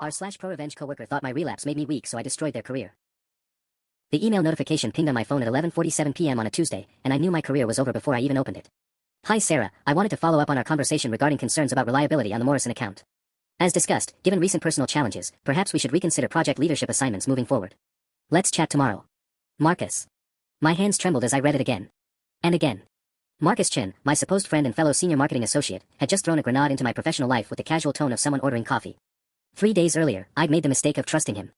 r/ProRevenge coworker thought my relapse made me weak, so I destroyed their career. The email notification pinged on my phone at 11:47 p.m. on a Tuesday, and I knew my career was over before I even opened it. Hi Sarah, I wanted to follow up on our conversation regarding concerns about reliability on the Morrison account. As discussed, given recent personal challenges, perhaps we should reconsider project leadership assignments moving forward. Let's chat tomorrow. Marcus. My hands trembled as I read it again. And again. Marcus Chen, my supposed friend and fellow senior marketing associate, had just thrown a grenade into my professional life with the casual tone of someone ordering coffee. 3 days earlier, I'd made the mistake of trusting him.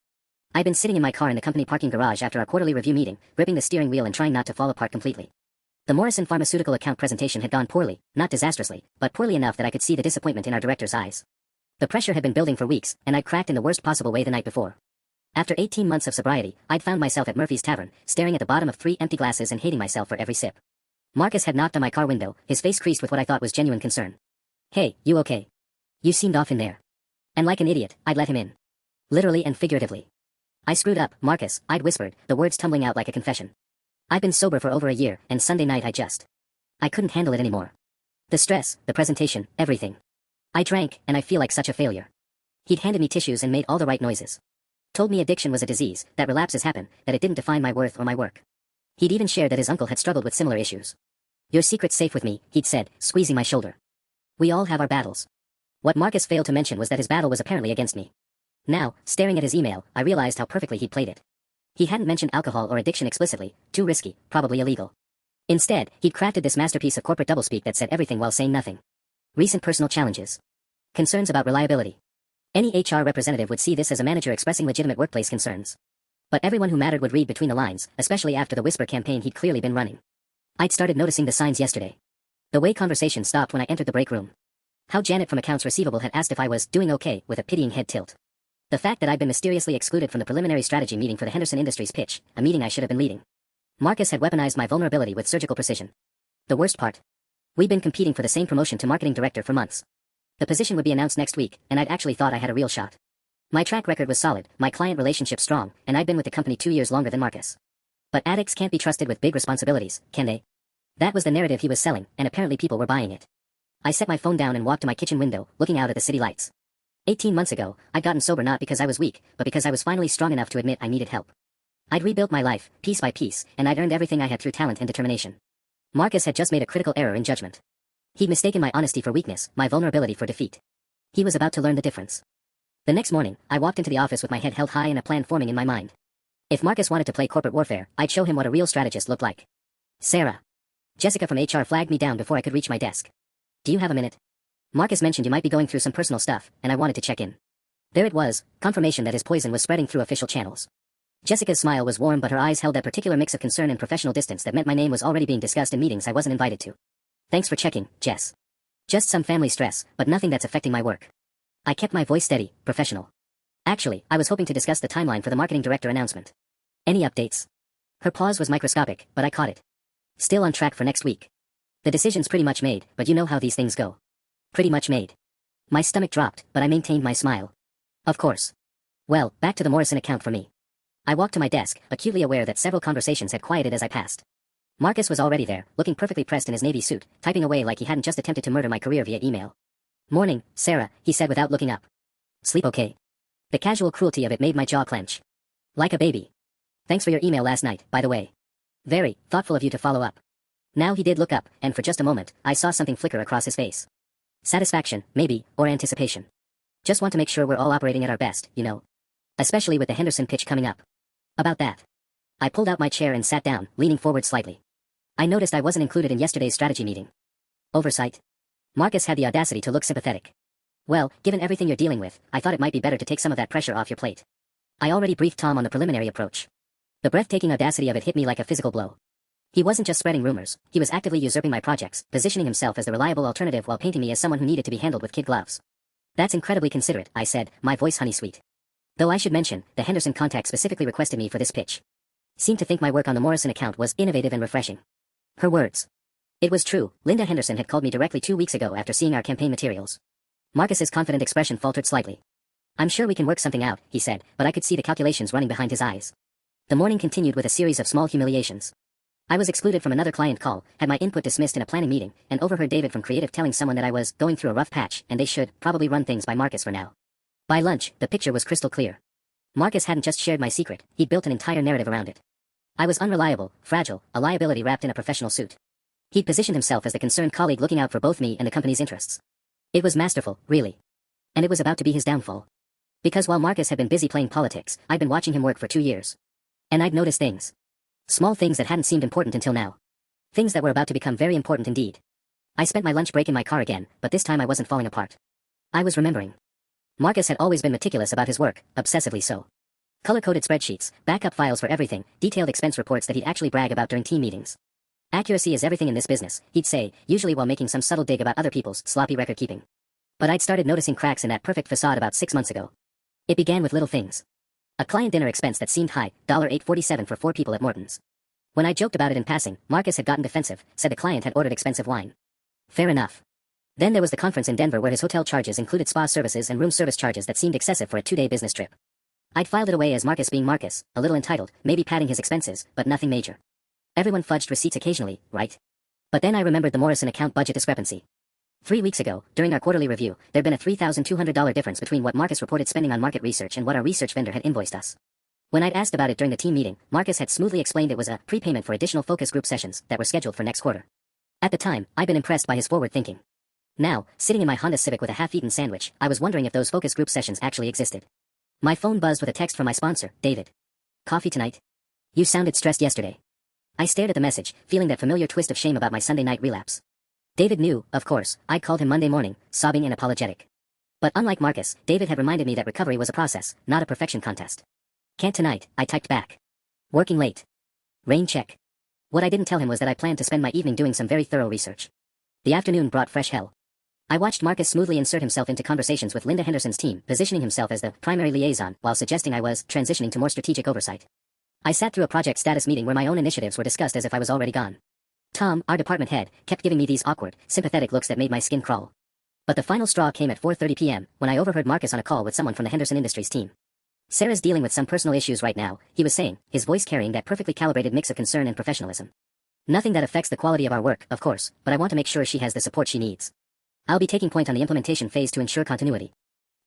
I'd been sitting in my car in the company parking garage after our quarterly review meeting, gripping the steering wheel and trying not to fall apart completely. The Morrison Pharmaceutical account presentation had gone poorly, not disastrously, but poorly enough that I could see the disappointment in our director's eyes. The pressure had been building for weeks, and I'd cracked in the worst possible way the night before. After 18 months of sobriety, I'd found myself at Murphy's Tavern, staring at the bottom of 3 empty glasses and hating myself for every sip. Marcus had knocked on my car window, his face creased with what I thought was genuine concern. Hey, you okay? You seemed off in there. And like an idiot, I'd let him in. Literally and figuratively. I screwed up, Marcus, I'd whispered, the words tumbling out like a confession. I'd been sober for over a year, and Sunday night I couldn't handle it anymore. The stress, the presentation, everything. I drank, and I feel like such a failure. He'd handed me tissues and made all the right noises. Told me addiction was a disease, that relapses happen, that it didn't define my worth or my work. He'd even shared that his uncle had struggled with similar issues. Your secret's safe with me, he'd said, squeezing my shoulder. We all have our battles. What Marcus failed to mention was that his battle was apparently against me. Now, staring at his email, I realized how perfectly he'd played it. He hadn't mentioned alcohol or addiction explicitly, too risky, probably illegal. Instead, he'd crafted this masterpiece of corporate doublespeak that said everything while saying nothing. Recent personal challenges. Concerns about reliability. Any HR representative would see this as a manager expressing legitimate workplace concerns. But everyone who mattered would read between the lines, especially after the whisper campaign he'd clearly been running. I'd started noticing the signs yesterday. The way conversation stopped when I entered the break room. How Janet from accounts receivable had asked if I was doing okay, with a pitying head tilt. The fact that I'd been mysteriously excluded from the preliminary strategy meeting for the Henderson Industries pitch, a meeting I should have been leading. Marcus had weaponized my vulnerability with surgical precision. The worst part. We'd been competing for the same promotion to marketing director for months. The position would be announced next week, and I'd actually thought I had a real shot. My track record was solid, my client relationship strong, and I'd been with the company 2 years longer than Marcus. But addicts can't be trusted with big responsibilities, can they? That was the narrative he was selling, and apparently people were buying it. I set my phone down and walked to my kitchen window, looking out at the city lights. 18 months ago, I'd gotten sober not because I was weak, but because I was finally strong enough to admit I needed help. I'd rebuilt my life, piece by piece, and I'd earned everything I had through talent and determination. Marcus had just made a critical error in judgment. He'd mistaken my honesty for weakness, my vulnerability for defeat. He was about to learn the difference. The next morning, I walked into the office with my head held high and a plan forming in my mind. If Marcus wanted to play corporate warfare, I'd show him what a real strategist looked like. Sarah. Jessica from HR flagged me down before I could reach my desk. Do you have a minute? Marcus mentioned you might be going through some personal stuff, and I wanted to check in. There it was, confirmation that his poison was spreading through official channels. Jessica's smile was warm, but her eyes held that particular mix of concern and professional distance that meant my name was already being discussed in meetings I wasn't invited to. Thanks for checking, Jess. Just some family stress, but nothing that's affecting my work. I kept my voice steady, professional. Actually, I was hoping to discuss the timeline for the marketing director announcement. Any updates? Her pause was microscopic, but I caught it. Still on track for next week. The decision's pretty much made, but you know how these things go. Pretty much made. My stomach dropped, but I maintained my smile. Of course. Well, back to the Morrison account for me. I walked to my desk, acutely aware that several conversations had quieted as I passed. Marcus was already there, looking perfectly pressed in his navy suit, typing away like he hadn't just attempted to murder my career via email. Morning, Sarah, he said without looking up. Sleep okay? The casual cruelty of it made my jaw clench. Like a baby. Thanks for your email last night, by the way. Very thoughtful of you to follow up. Now he did look up, and for just a moment, I saw something flicker across his face. Satisfaction, maybe, or anticipation. Just want to make sure we're all operating at our best, you know. Especially with the Henderson pitch coming up. About that. I pulled out my chair and sat down, leaning forward slightly. I noticed I wasn't included in yesterday's strategy meeting. Oversight. Marcus had the audacity to look sympathetic. Well, given everything you're dealing with, I thought it might be better to take some of that pressure off your plate. I already briefed Tom on the preliminary approach. The breathtaking audacity of it hit me like a physical blow. He wasn't just spreading rumors, he was actively usurping my projects, positioning himself as the reliable alternative while painting me as someone who needed to be handled with kid gloves. That's incredibly considerate, I said, my voice honey sweet. Though I should mention, the Henderson contact specifically requested me for this pitch. Seemed to think my work on the Morrison account was innovative and refreshing. Her words. It was true, Linda Henderson had called me directly 2 weeks ago after seeing our campaign materials. Marcus's confident expression faltered slightly. I'm sure we can work something out, he said, but I could see the calculations running behind his eyes. The morning continued with a series of small humiliations. I was excluded from another client call, had my input dismissed in a planning meeting, and overheard David from Creative telling someone that I was going through a rough patch, and they should probably run things by Marcus for now. By lunch, the picture was crystal clear. Marcus hadn't just shared my secret, he'd built an entire narrative around it. I was unreliable, fragile, a liability wrapped in a professional suit. He'd positioned himself as the concerned colleague looking out for both me and the company's interests. It was masterful, really. And it was about to be his downfall. Because while Marcus had been busy playing politics, I'd been watching him work for 2 years. And I'd noticed things. Small things that hadn't seemed important until now. Things that were about to become very important indeed. I spent my lunch break in my car again, but this time I wasn't falling apart. I was remembering. Marcus had always been meticulous about his work, obsessively so. Color-coded spreadsheets, backup files for everything, detailed expense reports that he'd actually brag about during team meetings. Accuracy is everything in this business, he'd say, usually while making some subtle dig about other people's sloppy record-keeping. But I'd started noticing cracks in that perfect facade about 6 months ago. It began with little things. A client dinner expense that seemed high, $8.47 for 4 people at Morton's. When I joked about it in passing, Marcus had gotten defensive, said the client had ordered expensive wine. Fair enough. Then there was the conference in Denver where his hotel charges included spa services and room service charges that seemed excessive for a 2-day business trip. I'd filed it away as Marcus being Marcus, a little entitled, maybe padding his expenses, but nothing major. Everyone fudged receipts occasionally, right? But then I remembered the Morrison account budget discrepancy. 3 weeks ago, during our quarterly review, there'd been a $3,200 difference between what Marcus reported spending on market research and what our research vendor had invoiced us. When I'd asked about it during the team meeting, Marcus had smoothly explained it was a prepayment for additional focus group sessions that were scheduled for next quarter. At the time, I'd been impressed by his forward thinking. Now, sitting in my Honda Civic with a half-eaten sandwich, I was wondering if those focus group sessions actually existed. My phone buzzed with a text from my sponsor, David. Coffee tonight? You sounded stressed yesterday. I stared at the message, feeling that familiar twist of shame about my Sunday night relapse. David knew, of course, I'd called him Monday morning, sobbing and apologetic. But unlike Marcus, David had reminded me that recovery was a process, not a perfection contest. Can't tonight, I typed back. Working late. Rain check. What I didn't tell him was that I planned to spend my evening doing some very thorough research. The afternoon brought fresh hell. I watched Marcus smoothly insert himself into conversations with Linda Henderson's team, positioning himself as the primary liaison while suggesting I was transitioning to more strategic oversight. I sat through a project status meeting where my own initiatives were discussed as if I was already gone. Tom, our department head, kept giving me these awkward, sympathetic looks that made my skin crawl. But the final straw came at 4:30 p.m., when I overheard Marcus on a call with someone from the Henderson Industries team. Sarah's dealing with some personal issues right now, he was saying, his voice carrying that perfectly calibrated mix of concern and professionalism. Nothing that affects the quality of our work, of course, but I want to make sure she has the support she needs. I'll be taking point on the implementation phase to ensure continuity.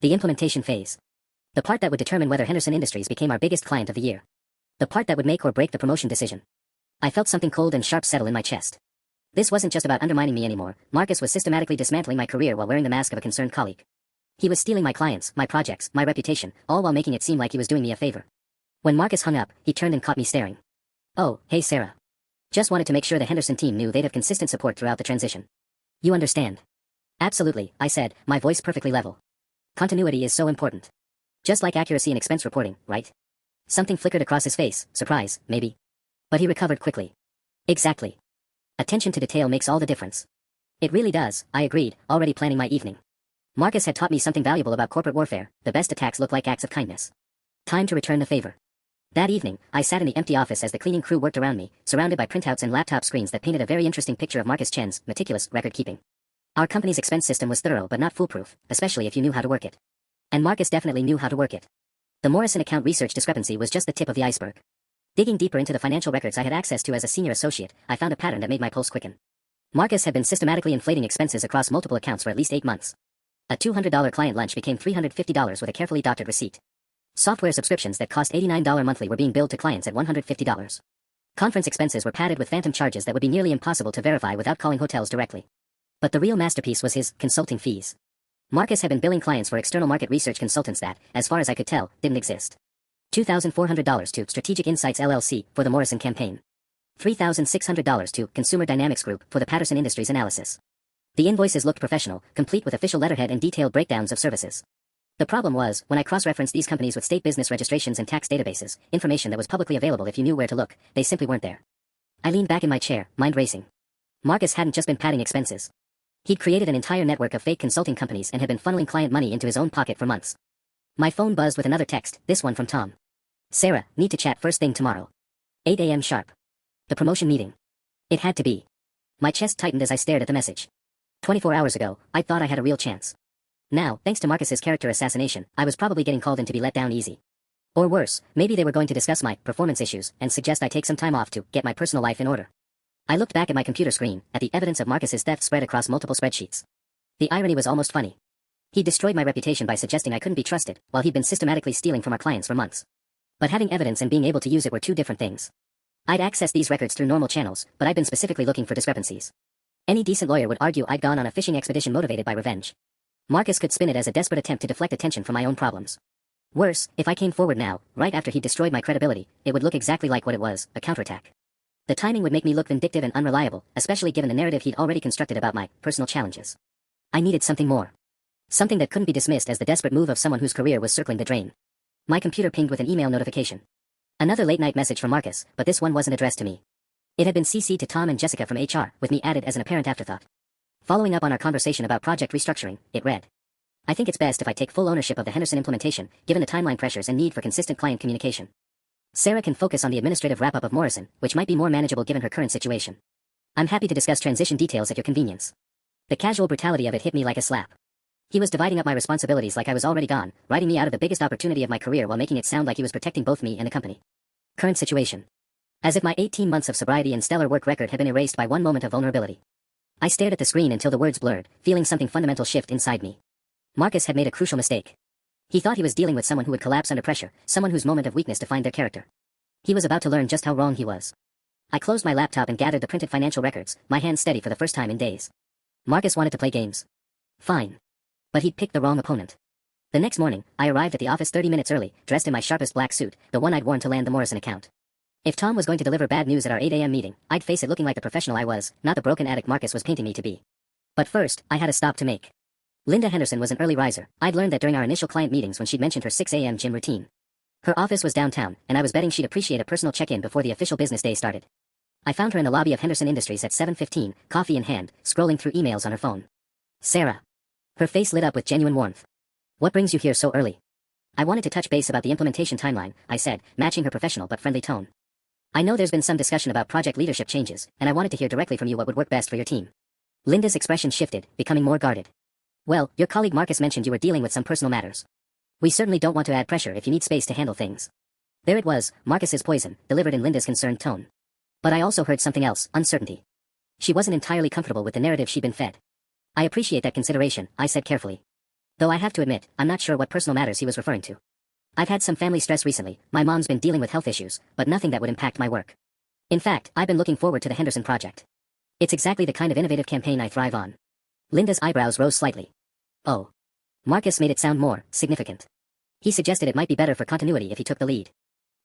The implementation phase. The part that would determine whether Henderson Industries became our biggest client of the year. The part that would make or break the promotion decision. I felt something cold and sharp settle in my chest. This wasn't just about undermining me anymore. Marcus was systematically dismantling my career while wearing the mask of a concerned colleague. He was stealing my clients, my projects, my reputation, all while making it seem like he was doing me a favor. When Marcus hung up, he turned and caught me staring. Oh, hey Sarah. Just wanted to make sure the Henderson team knew they'd have consistent support throughout the transition. You understand? Absolutely, I said, my voice perfectly level. Continuity is so important. Just like accuracy in expense reporting, right? Something flickered across his face, surprise, maybe. But he recovered quickly. Exactly. Attention to detail makes all the difference. It really does, I agreed, already planning my evening. Marcus had taught me something valuable about corporate warfare. The best attacks look like acts of kindness. Time to return the favor. That evening, I sat in the empty office as the cleaning crew worked around me, surrounded by printouts and laptop screens that painted a very interesting picture of Marcus Chen's meticulous record-keeping. Our company's expense system was thorough but not foolproof, especially if you knew how to work it. And Marcus definitely knew how to work it. The Morrison account research discrepancy was just the tip of the iceberg. Digging deeper into the financial records I had access to as a senior associate, I found a pattern that made my pulse quicken. Marcus had been systematically inflating expenses across multiple accounts for at least 8 months. A $200 client lunch became $350 with a carefully doctored receipt. Software subscriptions that cost $89 monthly were being billed to clients at $150. Conference expenses were padded with phantom charges that would be nearly impossible to verify without calling hotels directly. But the real masterpiece was his consulting fees. Marcus had been billing clients for external market research consultants that, as far as I could tell, didn't exist. $2,400 to Strategic Insights LLC for the Morrison campaign. $3,600 to Consumer Dynamics Group for the Patterson Industries analysis. The invoices looked professional, complete with official letterhead and detailed breakdowns of services. The problem was, when I cross-referenced these companies with state business registrations and tax databases, information that was publicly available if you knew where to look, they simply weren't there. I leaned back in my chair, mind racing. Marcus hadn't just been padding expenses. He'd created an entire network of fake consulting companies and had been funneling client money into his own pocket for months. My phone buzzed with another text, this one from Tom. Sarah, need to chat first thing tomorrow. 8 a.m. sharp. The promotion meeting. It had to be. My chest tightened as I stared at the message. 24 hours ago, I thought I had a real chance. Now, thanks to Marcus's character assassination, I was probably getting called in to be let down easy. Or worse, maybe they were going to discuss my performance issues and suggest I take some time off to get my personal life in order. I looked back at my computer screen, at the evidence of Marcus's theft spread across multiple spreadsheets. The irony was almost funny. He destroyed my reputation by suggesting I couldn't be trusted, while he'd been systematically stealing from our clients for months. But having evidence and being able to use it were two different things. I'd accessed these records through normal channels, but I'd been specifically looking for discrepancies. Any decent lawyer would argue I'd gone on a fishing expedition motivated by revenge. Marcus could spin it as a desperate attempt to deflect attention from my own problems. Worse, if I came forward now, right after he'd destroyed my credibility, it would look exactly like what it was, a counterattack. The timing would make me look vindictive and unreliable, especially given the narrative he'd already constructed about my personal challenges. I needed something more. Something that couldn't be dismissed as the desperate move of someone whose career was circling the drain. My computer pinged with an email notification. Another late-night message from Marcus, but this one wasn't addressed to me. It had been CC'd to Tom and Jessica from HR, with me added as an apparent afterthought. Following up on our conversation about project restructuring, it read, I think it's best if I take full ownership of the Henderson implementation, given the timeline pressures and need for consistent client communication. Sarah can focus on the administrative wrap-up of Morrison, which might be more manageable given her current situation. I'm happy to discuss transition details at your convenience. The casual brutality of it hit me like a slap. He was dividing up my responsibilities like I was already gone, writing me out of the biggest opportunity of my career while making it sound like he was protecting both me and the company. Current situation. As if my 18 months of sobriety and stellar work record had been erased by one moment of vulnerability. I stared at the screen until the words blurred, feeling something fundamental shift inside me. Marcus had made a crucial mistake. He thought he was dealing with someone who would collapse under pressure, someone whose moment of weakness defined their character. He was about to learn just how wrong he was. I closed my laptop and gathered the printed financial records, my hands steady for the first time in days. Marcus wanted to play games. Fine. But he'd picked the wrong opponent. The next morning, I arrived at the office 30 minutes early, dressed in my sharpest black suit, the one I'd worn to land the Morrison account. If Tom was going to deliver bad news at our 8 a.m. meeting, I'd face it looking like the professional I was, not the broken addict Marcus was painting me to be. But first, I had a stop to make. Linda Henderson was an early riser. I'd learned that during our initial client meetings when she'd mentioned her 6 a.m. gym routine. Her office was downtown, and I was betting she'd appreciate a personal check-in before the official business day started. I found her in the lobby of Henderson Industries at 7:15, coffee in hand, scrolling through emails on her phone. Sarah. Her face lit up with genuine warmth. What brings you here so early? I wanted to touch base about the implementation timeline, I said, matching her professional but friendly tone. I know there's been some discussion about project leadership changes, and I wanted to hear directly from you what would work best for your team. Linda's expression shifted, becoming more guarded. Well, your colleague Marcus mentioned you were dealing with some personal matters. We certainly don't want to add pressure if you need space to handle things. There it was, Marcus's poison, delivered in Linda's concerned tone. But I also heard something else, uncertainty. She wasn't entirely comfortable with the narrative she'd been fed. I appreciate that consideration, I said carefully. Though I have to admit, I'm not sure what personal matters he was referring to. I've had some family stress recently, my mom's been dealing with health issues, but nothing that would impact my work. In fact, I've been looking forward to the Henderson project. It's exactly the kind of innovative campaign I thrive on. Linda's eyebrows rose slightly. Oh. Marcus made it sound more significant. He suggested it might be better for continuity if he took the lead.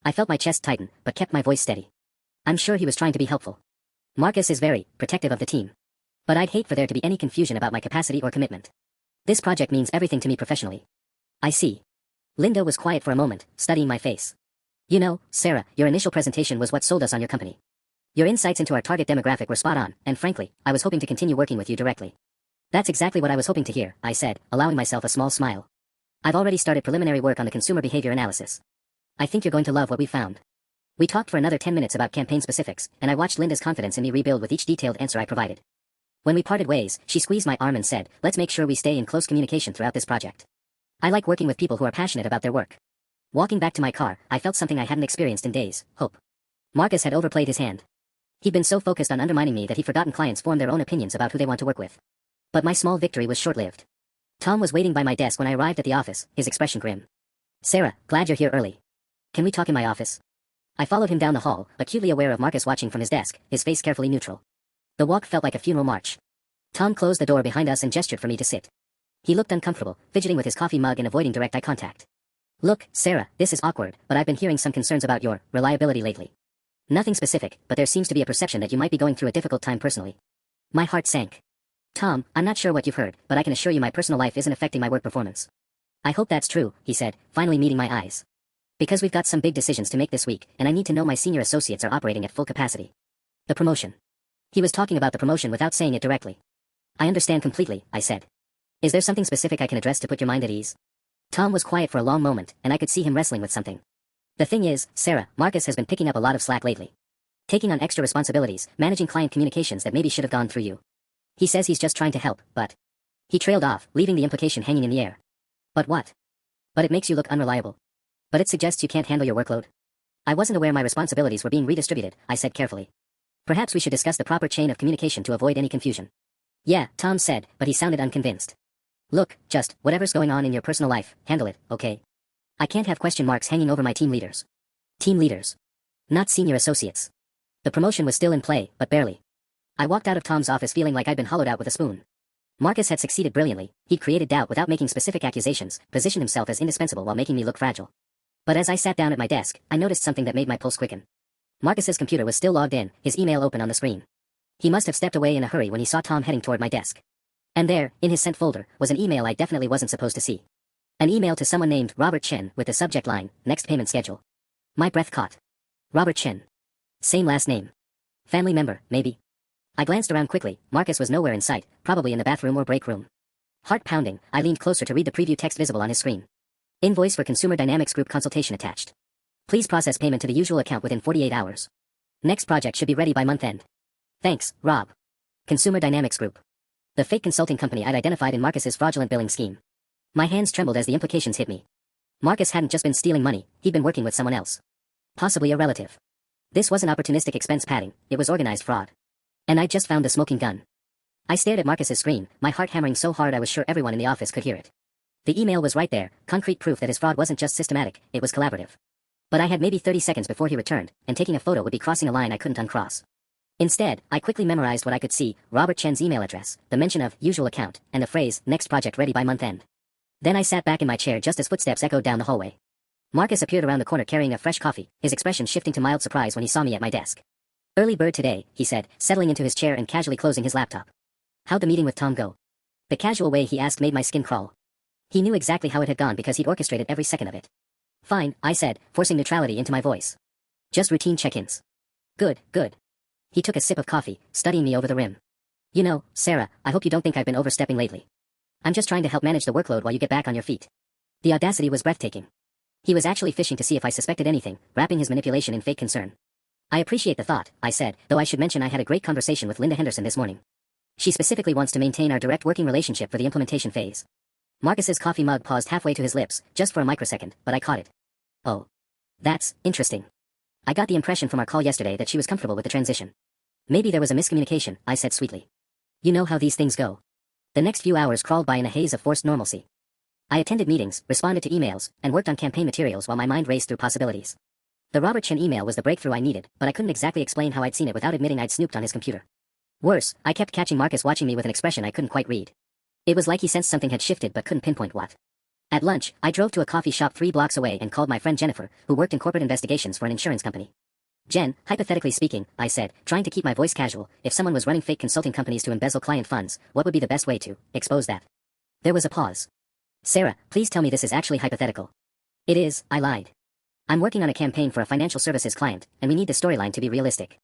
I felt my chest tighten, but kept my voice steady. I'm sure he was trying to be helpful. Marcus is very protective of the team. But I'd hate for there to be any confusion about my capacity or commitment. This project means everything to me professionally. I see. Linda was quiet for a moment, studying my face. You know, Sarah, your initial presentation was what sold us on your company. Your insights into our target demographic were spot on, and frankly, I was hoping to continue working with you directly. That's exactly what I was hoping to hear, I said, allowing myself a small smile. I've already started preliminary work on the consumer behavior analysis. I think you're going to love what we found. We talked for another 10 minutes about campaign specifics, and I watched Linda's confidence in me rebuild with each detailed answer I provided. When we parted ways, she squeezed my arm and said, let's make sure we stay in close communication throughout this project. I like working with people who are passionate about their work. Walking back to my car, I felt something I hadn't experienced in days, hope. Marcus had overplayed his hand. He'd been so focused on undermining me that he'd forgotten clients form their own opinions about who they want to work with. But my small victory was short-lived. Tom was waiting by my desk when I arrived at the office, his expression grim. Sarah, glad you're here early. Can we talk in my office? I followed him down the hall, acutely aware of Marcus watching from his desk, his face carefully neutral. The walk felt like a funeral march. Tom closed the door behind us and gestured for me to sit. He looked uncomfortable, fidgeting with his coffee mug and avoiding direct eye contact. Look, Sarah, this is awkward, but I've been hearing some concerns about your reliability lately. Nothing specific, but there seems to be a perception that you might be going through a difficult time personally. My heart sank. Tom, I'm not sure what you've heard, but I can assure you my personal life isn't affecting my work performance. I hope that's true, he said, finally meeting my eyes. Because we've got some big decisions to make this week, and I need to know my senior associates are operating at full capacity. The promotion. He was talking about the promotion without saying it directly. I understand completely, I said. Is there something specific I can address to put your mind at ease? Tom was quiet for a long moment, and I could see him wrestling with something. The thing is, Sarah, Marcus has been picking up a lot of slack lately. Taking on extra responsibilities, managing client communications that maybe should have gone through you. He says he's just trying to help, but... He trailed off, leaving the implication hanging in the air. But what? But it makes you look unreliable. But it suggests you can't handle your workload. I wasn't aware my responsibilities were being redistributed, I said carefully. Perhaps we should discuss the proper chain of communication to avoid any confusion. Yeah, Tom said, but he sounded unconvinced. Look, just, whatever's going on in your personal life, handle it, okay? I can't have question marks hanging over my team leaders. Team leaders. Not senior associates. The promotion was still in play, but barely. I walked out of Tom's office feeling like I'd been hollowed out with a spoon. Marcus had succeeded brilliantly. He'd created doubt without making specific accusations, positioned himself as indispensable while making me look fragile. But as I sat down at my desk, I noticed something that made my pulse quicken. Marcus's computer was still logged in, his email open on the screen. He must have stepped away in a hurry when he saw Tom heading toward my desk. And there, in his sent folder, was an email I definitely wasn't supposed to see. An email to someone named Robert Chen with the subject line, next payment schedule. My breath caught. Robert Chen. Same last name. Family member, maybe. I glanced around quickly. Marcus was nowhere in sight, probably in the bathroom or break room. Heart pounding, I leaned closer to read the preview text visible on his screen. Invoice for Consumer Dynamics Group consultation attached. Please process payment to the usual account within 48 hours. Next project should be ready by month end. Thanks, Rob. Consumer Dynamics Group. The fake consulting company I'd identified in Marcus's fraudulent billing scheme. My hands trembled as the implications hit me. Marcus hadn't just been stealing money, he'd been working with someone else. Possibly a relative. This wasn't opportunistic expense padding, it was organized fraud. And I'd just found the smoking gun. I stared at Marcus's screen, my heart hammering so hard I was sure everyone in the office could hear it. The email was right there, concrete proof that his fraud wasn't just systematic, it was collaborative. But I had maybe 30 seconds before he returned, and taking a photo would be crossing a line I couldn't uncross. Instead, I quickly memorized what I could see, Robert Chen's email address, the mention of usual account, and the phrase, next project ready by month end. Then I sat back in my chair just as footsteps echoed down the hallway. Marcus appeared around the corner carrying a fresh coffee, his expression shifting to mild surprise when he saw me at my desk. Early bird today, he said, settling into his chair and casually closing his laptop. How'd the meeting with Tom go? The casual way he asked made my skin crawl. He knew exactly how it had gone because he'd orchestrated every second of it. Fine, I said, forcing neutrality into my voice. Just routine check-ins. Good, good. He took a sip of coffee, studying me over the rim. You know, Sarah, I hope you don't think I've been overstepping lately. I'm just trying to help manage the workload while you get back on your feet. The audacity was breathtaking. He was actually fishing to see if I suspected anything, wrapping his manipulation in fake concern. I appreciate the thought, I said, though I should mention I had a great conversation with Linda Henderson this morning. She specifically wants to maintain our direct working relationship for the implementation phase. Marcus's coffee mug paused halfway to his lips, just for a microsecond, but I caught it. Oh. That's interesting. I got the impression from our call yesterday that she was comfortable with the transition. Maybe there was a miscommunication, I said sweetly. You know how these things go. The next few hours crawled by in a haze of forced normalcy. I attended meetings, responded to emails, and worked on campaign materials while my mind raced through possibilities. The Robert Chen email was the breakthrough I needed, but I couldn't exactly explain how I'd seen it without admitting I'd snooped on his computer. Worse, I kept catching Marcus watching me with an expression I couldn't quite read. It was like he sensed something had shifted but couldn't pinpoint what. At lunch, I drove to a coffee shop 3 blocks away and called my friend Jennifer, who worked in corporate investigations for an insurance company. Jen, hypothetically speaking, I said, trying to keep my voice casual, if someone was running fake consulting companies to embezzle client funds, what would be the best way to expose that? There was a pause. Sarah, please tell me this is actually hypothetical. It is, I lied. I'm working on a campaign for a financial services client, and we need the storyline to be realistic.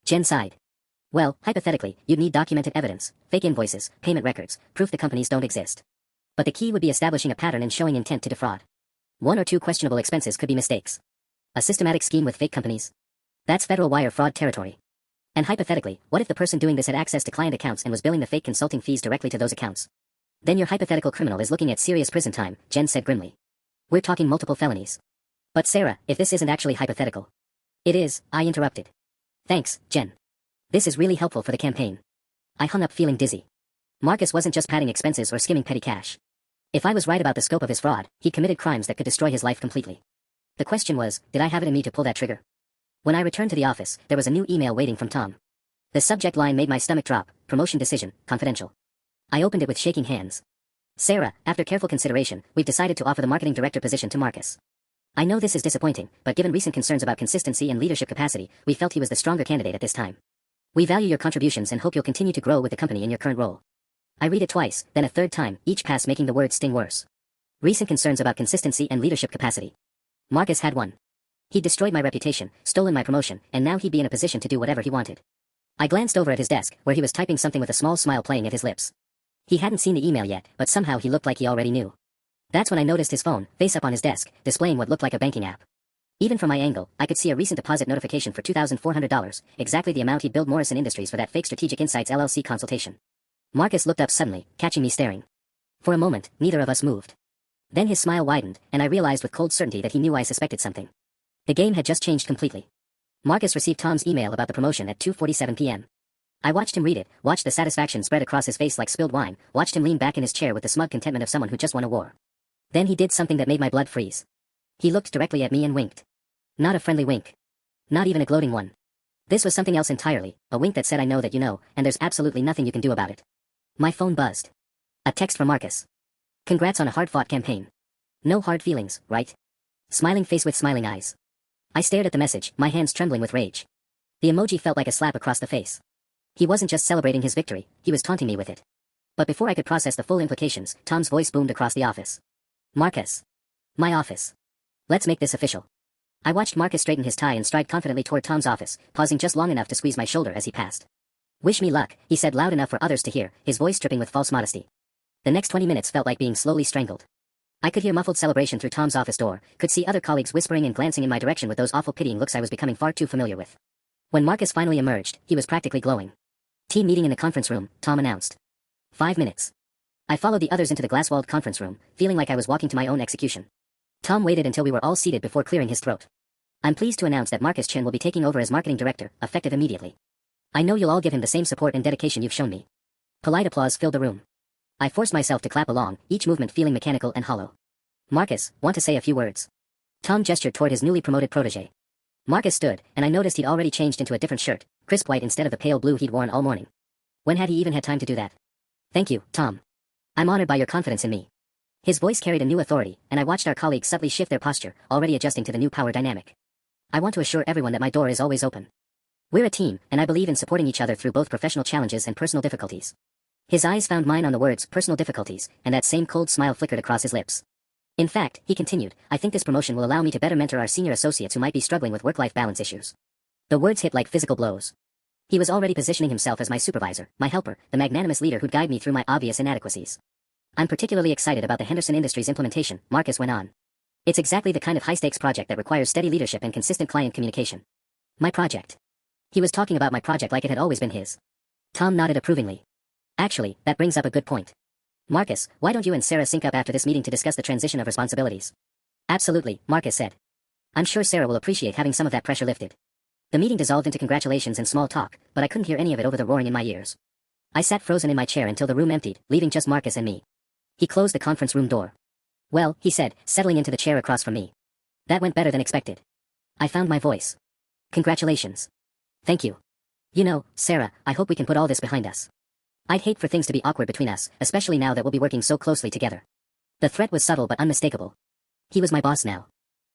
Jen sighed. Well, hypothetically, you'd need documented evidence, fake invoices, payment records, proof the companies don't exist. But the key would be establishing a pattern and showing intent to defraud. 1 or 2 questionable expenses could be mistakes. A systematic scheme with fake companies? That's federal wire fraud territory. And hypothetically, what if the person doing this had access to client accounts and was billing the fake consulting fees directly to those accounts? Then your hypothetical criminal is looking at serious prison time, Jen said grimly. We're talking multiple felonies. But Sarah, if this isn't actually hypothetical. It is, I interrupted. Thanks, Jen. This is really helpful for the campaign. I hung up feeling dizzy. Marcus wasn't just padding expenses or skimming petty cash. If I was right about the scope of his fraud, he committed crimes that could destroy his life completely. The question was, did I have it in me to pull that trigger? When I returned to the office, there was a new email waiting from Tom. The subject line made my stomach drop, promotion decision, confidential. I opened it with shaking hands. Sarah, after careful consideration, we've decided to offer the marketing director position to Marcus. I know this is disappointing, but given recent concerns about consistency and leadership capacity, we felt he was the stronger candidate at this time. We value your contributions and hope you'll continue to grow with the company in your current role. I read it twice, then a third time, each pass making the words sting worse. Recent concerns about consistency and leadership capacity. Marcus had one. He'd destroyed my reputation, stolen my promotion, and now he'd be in a position to do whatever he wanted. I glanced over at his desk, where he was typing something with a small smile playing at his lips. He hadn't seen the email yet, but somehow he looked like he already knew. That's when I noticed his phone, face up on his desk, displaying what looked like a banking app. Even from my angle, I could see a recent deposit notification for $2,400, exactly the amount he'd billed Morrison Industries for that fake Strategic Insights LLC consultation. Marcus looked up suddenly, catching me staring. For a moment, neither of us moved. Then his smile widened, and I realized with cold certainty that he knew I suspected something. The game had just changed completely. Marcus received Tom's email about the promotion at 2:47 p.m. I watched him read it, watched the satisfaction spread across his face like spilled wine, watched him lean back in his chair with the smug contentment of someone who just won a war. Then he did something that made my blood freeze. He looked directly at me and winked. Not a friendly wink. Not even a gloating one. This was something else entirely, a wink that said I know that you know, and there's absolutely nothing you can do about it. My phone buzzed. A text from Marcus. Congrats on a hard-fought campaign. No hard feelings, right? Smiling face with smiling eyes. I stared at the message, my hands trembling with rage. The emoji felt like a slap across the face. He wasn't just celebrating his victory, he was taunting me with it. But before I could process the full implications, Tom's voice boomed across the office. Marcus. My office. Let's make this official. I watched Marcus straighten his tie and stride confidently toward Tom's office, pausing just long enough to squeeze my shoulder as he passed. Wish me luck, he said loud enough for others to hear, his voice dripping with false modesty. The next 20 minutes felt like being slowly strangled. I could hear muffled celebration through Tom's office door, could see other colleagues whispering and glancing in my direction with those awful pitying looks I was becoming far too familiar with. When Marcus finally emerged, he was practically glowing. Team meeting in the conference room, Tom announced. 5 minutes. I followed the others into the glass-walled conference room, feeling like I was walking to my own execution. Tom waited until we were all seated before clearing his throat. I'm pleased to announce that Marcus Chin will be taking over as marketing director, effective immediately. I know you'll all give him the same support and dedication you've shown me. Polite applause filled the room. I forced myself to clap along, each movement feeling mechanical and hollow. Marcus, want to say a few words? Tom gestured toward his newly promoted protege. Marcus stood, and I noticed he'd already changed into a different shirt, crisp white instead of the pale blue he'd worn all morning. When had he even had time to do that? Thank you, Tom. I'm honored by your confidence in me. His voice carried a new authority, and I watched our colleagues subtly shift their posture, already adjusting to the new power dynamic. I want to assure everyone that my door is always open. We're a team, and I believe in supporting each other through both professional challenges and personal difficulties. His eyes found mine on the words personal difficulties, and that same cold smile flickered across his lips. In fact, he continued, I think this promotion will allow me to better mentor our senior associates who might be struggling with work-life balance issues. The words hit like physical blows. He was already positioning himself as my supervisor, my helper, the magnanimous leader who'd guide me through my obvious inadequacies. I'm particularly excited about the Henderson Industries implementation, Marcus went on. It's exactly the kind of high-stakes project that requires steady leadership and consistent client communication. My project. He was talking about my project like it had always been his. Tom nodded approvingly. Actually, that brings up a good point. Marcus, why don't you and Sarah sync up after this meeting to discuss the transition of responsibilities? Absolutely, Marcus said. I'm sure Sarah will appreciate having some of that pressure lifted. The meeting dissolved into congratulations and small talk, but I couldn't hear any of it over the roaring in my ears. I sat frozen in my chair until the room emptied, leaving just Marcus and me. He closed the conference room door. Well, he said, settling into the chair across from me. That went better than expected. I found my voice. Congratulations. Thank you. You know, Sarah, I hope we can put all this behind us. I'd hate for things to be awkward between us, especially now that we'll be working so closely together. The threat was subtle but unmistakable. He was my boss now.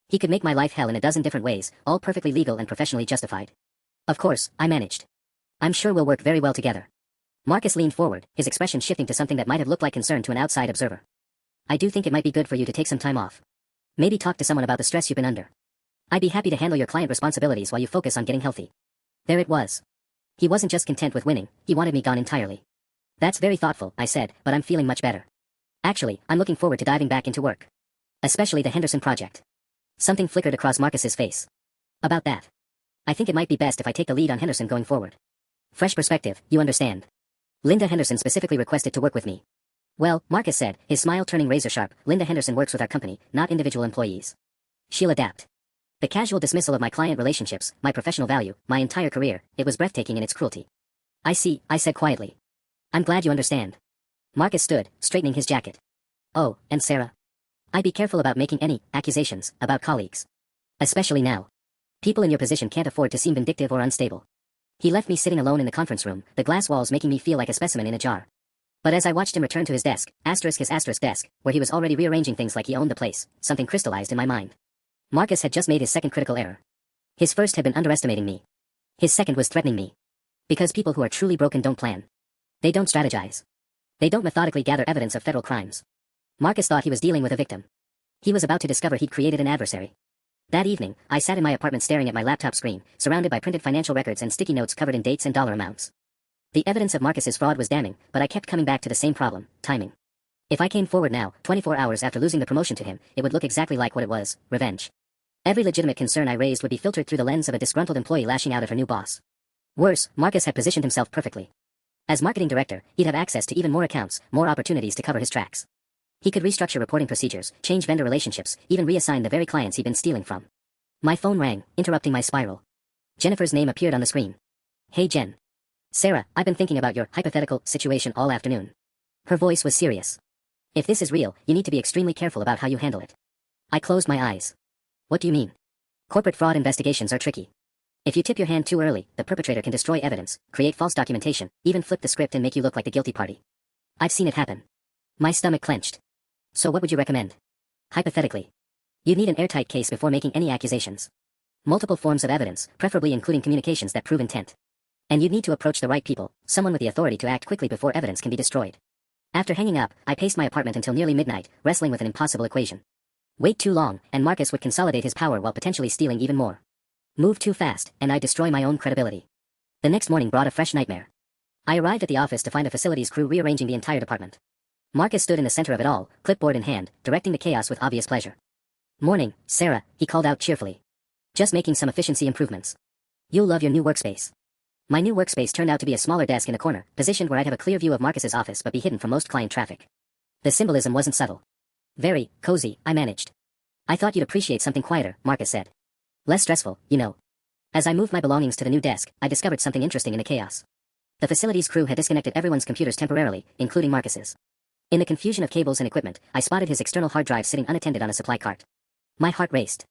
He could make my life hell in a dozen different ways, all perfectly legal and professionally justified. Of course, I managed. I'm sure we'll work very well together. Marcus leaned forward, his expression shifting to something that might have looked like concern to an outside observer. I do think it might be good for you to take some time off. Maybe talk to someone about the stress you've been under. I'd be happy to handle your client responsibilities while you focus on getting healthy. There it was. He wasn't just content with winning, he wanted me gone entirely. That's very thoughtful, I said, but I'm feeling much better. Actually, I'm looking forward to diving back into work. Especially the Henderson project. Something flickered across Marcus's face. About that. I think it might be best if I take the lead on Henderson going forward. Fresh perspective, you understand. Linda Henderson specifically requested to work with me. Well, Marcus said, his smile turning razor-sharp, Linda Henderson works with our company, not individual employees. She'll adapt. The casual dismissal of my client relationships, my professional value, my entire career, it was breathtaking in its cruelty. I see, I said quietly. I'm glad you understand. Marcus stood, straightening his jacket. Oh, and Sarah? I'd be careful about making any accusations about colleagues. Especially now. People in your position can't afford to seem vindictive or unstable. He left me sitting alone in the conference room, the glass walls making me feel like a specimen in a jar. But as I watched him return to his desk, his asterisk desk, where he was already rearranging things like he owned the place, something crystallized in my mind. Marcus had just made his second critical error. His first had been underestimating me. His second was threatening me. Because people who are truly broken don't plan. They don't strategize. They don't methodically gather evidence of federal crimes. Marcus thought he was dealing with a victim. He was about to discover he'd created an adversary. That evening, I sat in my apartment staring at my laptop screen, surrounded by printed financial records and sticky notes covered in dates and dollar amounts. The evidence of Marcus's fraud was damning, but I kept coming back to the same problem, timing. If I came forward now, 24 hours after losing the promotion to him, it would look exactly like what it was, revenge. Every legitimate concern I raised would be filtered through the lens of a disgruntled employee lashing out at her new boss. Worse, Marcus had positioned himself perfectly. As marketing director, he'd have access to even more accounts, more opportunities to cover his tracks. He could restructure reporting procedures, change vendor relationships, even reassign the very clients he'd been stealing from. My phone rang, interrupting my spiral. Jennifer's name appeared on the screen. Hey Jen. Sarah, I've been thinking about your hypothetical situation all afternoon. Her voice was serious. If this is real, you need to be extremely careful about how you handle it. I closed my eyes. What do you mean? Corporate fraud investigations are tricky. If you tip your hand too early, the perpetrator can destroy evidence, create false documentation, even flip the script and make you look like the guilty party. I've seen it happen. My stomach clenched. So what would you recommend? Hypothetically, you'd need an airtight case before making any accusations. Multiple forms of evidence, preferably including communications that prove intent. And you'd need to approach the right people, someone with the authority to act quickly before evidence can be destroyed. After hanging up, I paced my apartment until nearly midnight, wrestling with an impossible equation. Wait too long, and Marcus would consolidate his power while potentially stealing even more. Move too fast, and I'd destroy my own credibility. The next morning brought a fresh nightmare. I arrived at the office to find a facilities crew rearranging the entire department. Marcus stood in the center of it all, clipboard in hand, directing the chaos with obvious pleasure. "Morning, Sarah," he called out cheerfully. "Just making some efficiency improvements. You'll love your new workspace." My new workspace turned out to be a smaller desk in a corner, positioned where I'd have a clear view of Marcus's office but be hidden from most client traffic. The symbolism wasn't subtle. "Very cozy," I managed. "I thought you'd appreciate something quieter," Marcus said. "Less stressful, you know." As I moved my belongings to the new desk, I discovered something interesting in the chaos. The facilities crew had disconnected everyone's computers temporarily, including Marcus's. In the confusion of cables and equipment, I spotted his external hard drive sitting unattended on a supply cart. My heart raced.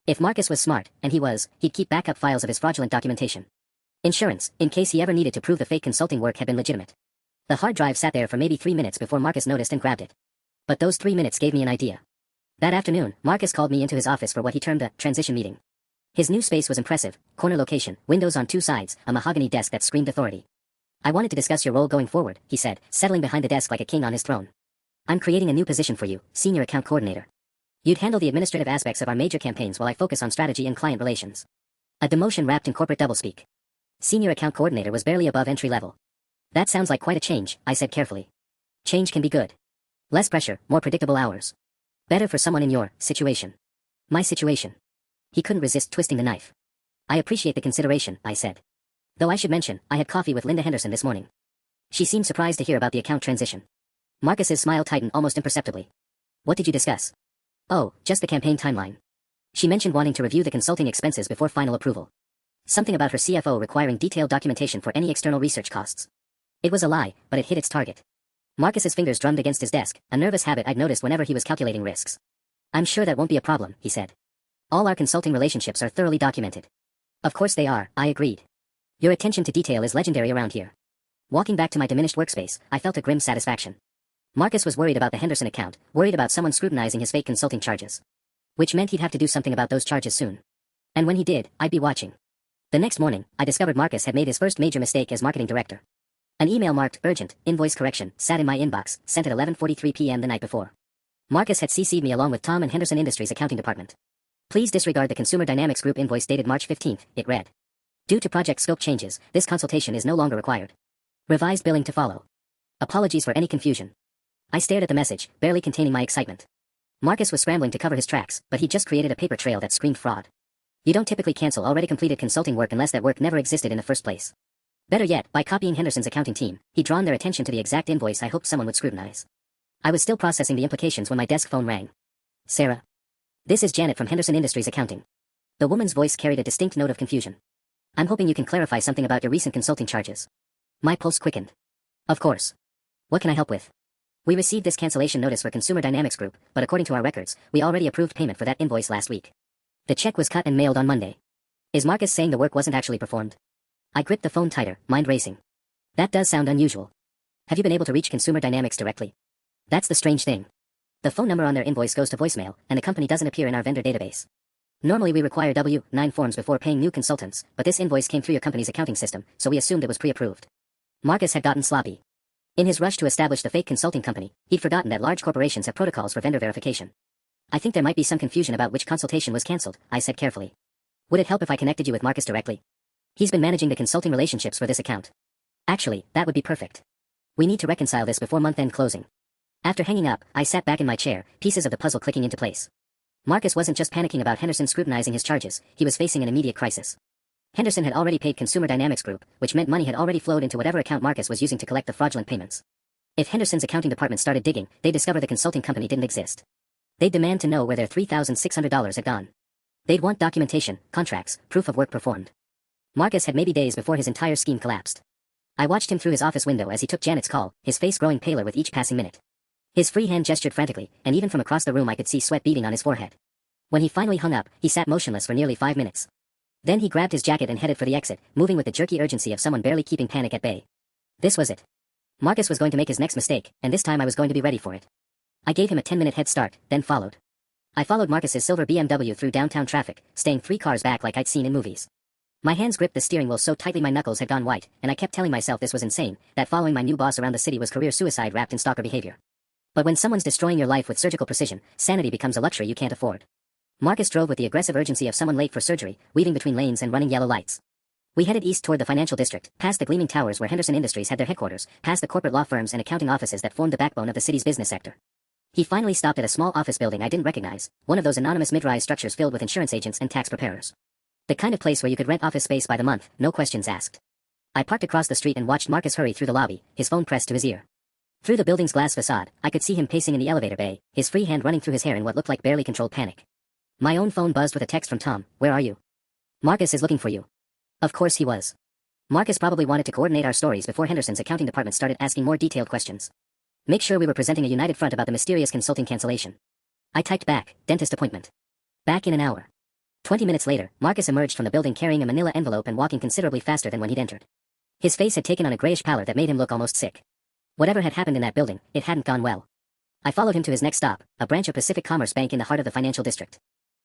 If Marcus was smart, and he was, he'd keep backup files of his fraudulent documentation. Insurance, in case he ever needed to prove the fake consulting work had been legitimate. The hard drive sat there for maybe 3 minutes before Marcus noticed and grabbed it. But those 3 minutes gave me an idea. That afternoon, Marcus called me into his office for what he termed a transition meeting. His new space was impressive, corner location, windows on 2 sides, a mahogany desk that screamed authority. "I wanted to discuss your role going forward," he said, settling behind the desk like a king on his throne. "I'm creating a new position for you, Senior Account Coordinator. You'd handle the administrative aspects of our major campaigns while I focus on strategy and client relations." A demotion wrapped in corporate doublespeak. Senior Account Coordinator was barely above entry level. "That sounds like quite a change," I said carefully. "Change can be good. Less pressure, more predictable hours. Better for someone in your situation." "My situation." He couldn't resist twisting the knife. "I appreciate the consideration," I said. "Though I should mention, I had coffee with Linda Henderson this morning. She seemed surprised to hear about the account transition." Marcus's smile tightened almost imperceptibly. "What did you discuss?" "Oh, just the campaign timeline. She mentioned wanting to review the consulting expenses before final approval. Something about her CFO requiring detailed documentation for any external research costs. It was a lie, but it hit its target." Marcus's fingers drummed against his desk, a nervous habit I'd noticed whenever he was calculating risks. "I'm sure that won't be a problem," he said. "All our consulting relationships are thoroughly documented." "Of course they are," I agreed. "Your attention to detail is legendary around here." Walking back to my diminished workspace, I felt a grim satisfaction. Marcus was worried about the Henderson account, worried about someone scrutinizing his fake consulting charges. Which meant he'd have to do something about those charges soon. And when he did, I'd be watching. The next morning, I discovered Marcus had made his first major mistake as marketing director. An email marked urgent, invoice correction, sat in my inbox, sent at 11:43 p.m. the night before. Marcus had CC'd me along with Tom and Henderson Industries accounting department. "Please disregard the Consumer Dynamics Group invoice dated March 15th, it read. "Due to project scope changes, this consultation is no longer required. Revised billing to follow. Apologies for any confusion." I stared at the message, barely containing my excitement. Marcus was scrambling to cover his tracks, but he just created a paper trail that screamed fraud. You don't typically cancel already completed consulting work unless that work never existed in the first place. Better yet, by copying Henderson's accounting team, he'd drawn their attention to the exact invoice I hoped someone would scrutinize. I was still processing the implications when my desk phone rang. "Sarah. This is Janet from Henderson Industries Accounting." The woman's voice carried a distinct note of confusion. "I'm hoping you can clarify something about your recent consulting charges." My pulse quickened. "Of course. What can I help with?" "We received this cancellation notice for Consumer Dynamics Group, but according to our records, we already approved payment for that invoice last week. The check was cut and mailed on Monday. Is Marcus saying the work wasn't actually performed?" I gripped the phone tighter, mind racing. That does sound unusual. Have you been able to reach Consumer Dynamics directly? That's the strange thing. The phone number on their invoice goes to voicemail, and the company doesn't appear in our vendor database. Normally we require W-9 forms before paying new consultants, but this invoice came through your company's accounting system, so we assumed it was pre-approved. Marcus had gotten sloppy. In his rush to establish the fake consulting company, he'd forgotten that large corporations have protocols for vendor verification. "I think there might be some confusion about which consultation was cancelled," I said carefully. "Would it help if I connected you with Marcus directly? He's been managing the consulting relationships for this account." "Actually, that would be perfect. We need to reconcile this before month-end closing." After hanging up, I sat back in my chair, pieces of the puzzle clicking into place. Marcus wasn't just panicking about Henderson scrutinizing his charges, he was facing an immediate crisis. Henderson had already paid Consumer Dynamics Group, which meant money had already flowed into whatever account Marcus was using to collect the fraudulent payments. If Henderson's accounting department started digging, they'd discover the consulting company didn't exist. They'd demand to know where their $3,600 had gone. They'd want documentation, contracts, proof of work performed. Marcus had maybe days before his entire scheme collapsed. I watched him through his office window as he took Janet's call, his face growing paler with each passing minute. His free hand gestured frantically, and even from across the room I could see sweat beading on his forehead. When he finally hung up, he sat motionless for nearly 5 minutes. Then he grabbed his jacket and headed for the exit, moving with the jerky urgency of someone barely keeping panic at bay. This was it. Marcus was going to make his next mistake, and this time I was going to be ready for it. I gave him a 10-minute head start, then followed. I followed Marcus's silver BMW through downtown traffic, staying 3 cars back like I'd seen in movies. My hands gripped the steering wheel so tightly my knuckles had gone white, and I kept telling myself this was insane, that following my new boss around the city was career suicide wrapped in stalker behavior. But when someone's destroying your life with surgical precision, sanity becomes a luxury you can't afford. Marcus drove with the aggressive urgency of someone late for surgery, weaving between lanes and running yellow lights. We headed east toward the financial district, past the gleaming towers where Henderson Industries had their headquarters, past the corporate law firms and accounting offices that formed the backbone of the city's business sector. He finally stopped at a small office building I didn't recognize, one of those anonymous mid-rise structures filled with insurance agents and tax preparers. The kind of place where you could rent office space by the month, no questions asked. I parked across the street and watched Marcus hurry through the lobby, his phone pressed to his ear. Through the building's glass facade, I could see him pacing in the elevator bay, his free hand running through his hair in what looked like barely controlled panic. My own phone buzzed with a text from Tom. Where are you? Marcus is looking for you. Of course he was. Marcus probably wanted to coordinate our stories before Henderson's accounting department started asking more detailed questions. Make sure we were presenting a united front about the mysterious consulting cancellation. I typed back, dentist appointment. Back in an hour. 20 minutes later, Marcus emerged from the building carrying a manila envelope and walking considerably faster than when he'd entered. His face had taken on a grayish pallor that made him look almost sick. Whatever had happened in that building, it hadn't gone well. I followed him to his next stop, a branch of Pacific Commerce Bank in the heart of the financial district.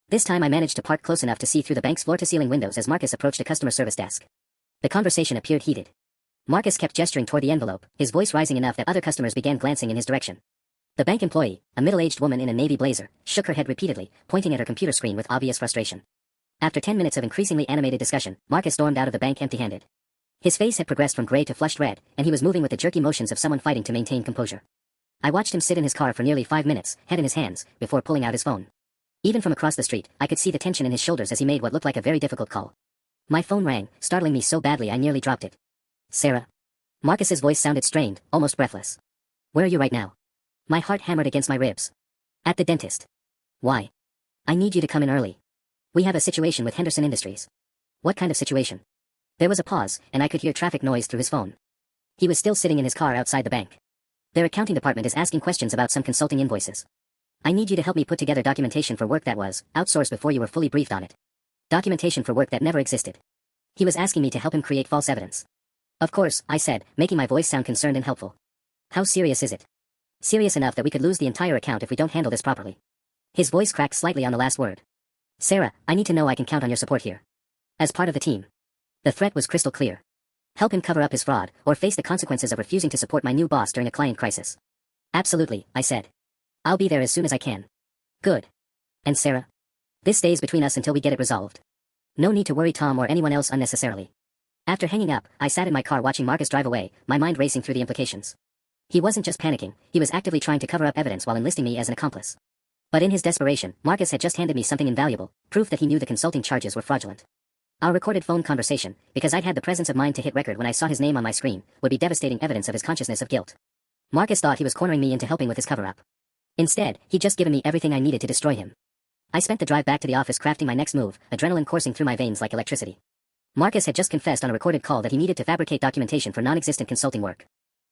This time I managed to park close enough to see through the bank's floor-to-ceiling windows as Marcus approached a customer service desk. The conversation appeared heated. Marcus kept gesturing toward the envelope, his voice rising enough that other customers began glancing in his direction. The bank employee, a middle-aged woman in a navy blazer, shook her head repeatedly, pointing at her computer screen with obvious frustration. After 10 minutes of increasingly animated discussion, Marcus stormed out of the bank empty-handed. His face had progressed from gray to flushed red, and he was moving with the jerky motions of someone fighting to maintain composure. I watched him sit in his car for nearly 5 minutes, head in his hands, before pulling out his phone. Even from across the street, I could see the tension in his shoulders as he made what looked like a very difficult call. My phone rang, startling me so badly I nearly dropped it. Sarah. Marcus's voice sounded strained, almost breathless. Where are you right now? My heart hammered against my ribs. At the dentist. Why? I need you to come in early. We have a situation with Henderson Industries. What kind of situation? There was a pause, and I could hear traffic noise through his phone. He was still sitting in his car outside the bank. Their accounting department is asking questions about some consulting invoices. I need you to help me put together documentation for work that was outsourced before you were fully briefed on it. Documentation for work that never existed. He was asking me to help him create false evidence. Of course, I said, making my voice sound concerned and helpful. How serious is it? Serious enough that we could lose the entire account if we don't handle this properly. His voice cracked slightly on the last word. Sarah, I need to know I can count on your support here. As part of the team. The threat was crystal clear. Help him cover up his fraud, or face the consequences of refusing to support my new boss during a client crisis. Absolutely, I said. I'll be there as soon as I can. Good. And Sarah? This stays between us until we get it resolved. No need to worry Tom or anyone else unnecessarily. After hanging up, I sat in my car watching Marcus drive away, my mind racing through the implications. He wasn't just panicking, he was actively trying to cover up evidence while enlisting me as an accomplice. But in his desperation, Marcus had just handed me something invaluable, proof that he knew the consulting charges were fraudulent. Our recorded phone conversation, because I'd had the presence of mind to hit record when I saw his name on my screen, would be devastating evidence of his consciousness of guilt. Marcus thought he was cornering me into helping with his cover-up. Instead, he'd just given me everything I needed to destroy him. I spent the drive back to the office crafting my next move, adrenaline coursing through my veins like electricity. Marcus had just confessed on a recorded call that he needed to fabricate documentation for non-existent consulting work.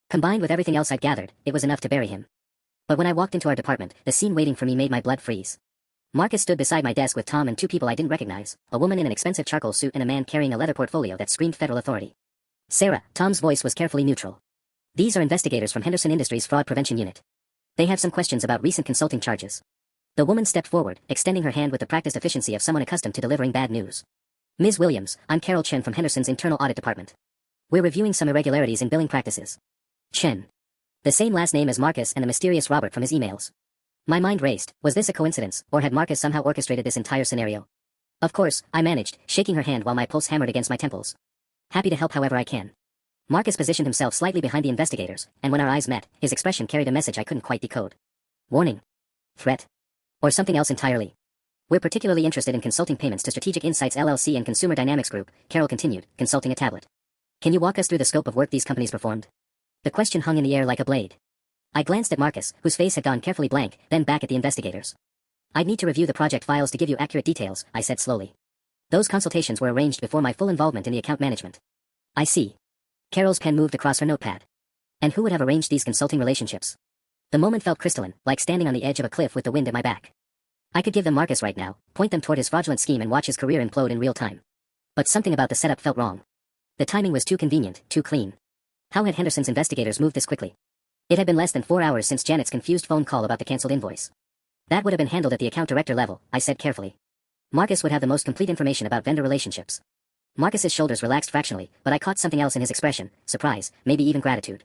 Combined with everything else I'd gathered, it was enough to bury him. But when I walked into our department, the scene waiting for me made my blood freeze. Marcus stood beside my desk with Tom and 2 people I didn't recognize, a woman in an expensive charcoal suit and a man carrying a leather portfolio that screamed federal authority. Sarah, Tom's voice was carefully neutral. These are investigators from Henderson Industries' Fraud Prevention Unit. They have some questions about recent consulting charges. The woman stepped forward, extending her hand with the practiced efficiency of someone accustomed to delivering bad news. Ms. Williams, I'm Carol Chen from Henderson's Internal Audit Department. We're reviewing some irregularities in billing practices. Chen. The same last name as Marcus and the mysterious Robert from his emails. My mind raced. Was this a coincidence, or had Marcus somehow orchestrated this entire scenario? Of course, I managed, shaking her hand while my pulse hammered against my temples. Happy to help however I can. Marcus positioned himself slightly behind the investigators, and when our eyes met, his expression carried a message I couldn't quite decode. Warning. Threat. Or something else entirely. We're particularly interested in consulting payments to Strategic Insights LLC and Consumer Dynamics Group, Carol continued, consulting a tablet. Can you walk us through the scope of work these companies performed? The question hung in the air like a blade. I glanced at Marcus, whose face had gone carefully blank, then back at the investigators. I'd need to review the project files to give you accurate details, I said slowly. Those consultations were arranged before my full involvement in the account management. I see. Carol's pen moved across her notepad. And who would have arranged these consulting relationships? The moment felt crystalline, like standing on the edge of a cliff with the wind at my back. I could give them Marcus right now, point them toward his fraudulent scheme and watch his career implode in real time. But something about the setup felt wrong. The timing was too convenient, too clean. How had Henderson's investigators moved this quickly? It had been less than 4 hours since Janet's confused phone call about the cancelled invoice. That would have been handled at the account director level, I said carefully. Marcus would have the most complete information about vendor relationships. Marcus's shoulders relaxed fractionally, but I caught something else in his expression, surprise, maybe even gratitude.